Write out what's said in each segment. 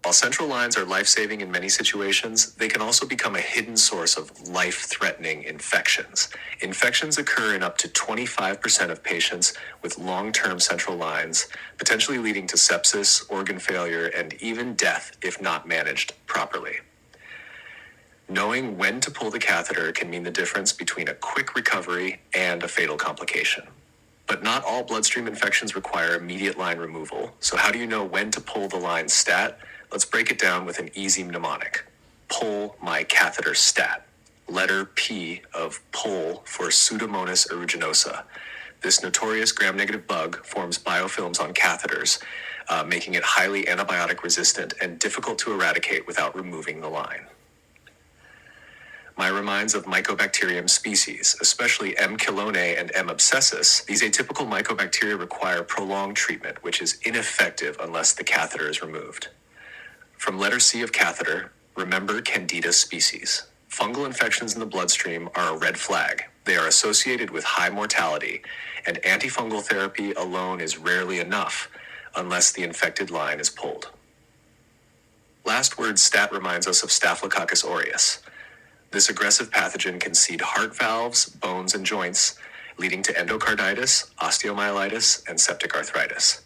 While central lines are life-saving in many situations, they can also become a hidden source of life-threatening infections. Infections occur in up to 25% of patients with long-term central lines, potentially leading to sepsis, organ failure, and even death if not managed properly. Knowing when to pull the catheter can mean the difference between a quick recovery and a fatal complication. But not all bloodstream infections require immediate line removal, so how do you know when to pull the line stat? Let's break it down with an easy mnemonic. Pull my catheter stat. Letter P of pull for Pseudomonas aeruginosa. This notorious gram-negative bug forms biofilms on catheters, making it highly antibiotic resistant and difficult to eradicate without removing the line. My reminds of Mycobacterium species, especially M. chelonae and M. abscessus. These atypical mycobacteria require prolonged treatment, which is ineffective unless the catheter is removed. From letter C of catheter, remember Candida species. Fungal infections in the bloodstream are a red flag. They are associated with high mortality, and antifungal therapy alone is rarely enough unless the infected line is pulled. Last word stat reminds us of Staphylococcus aureus. This aggressive pathogen can seed heart valves, bones, and joints, leading to endocarditis, osteomyelitis, and septic arthritis.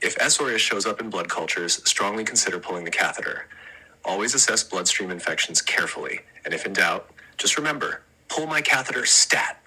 If S. aureus shows up in blood cultures, strongly consider pulling the catheter. Always assess bloodstream infections carefully, and if in doubt, just remember, pull my catheter stat.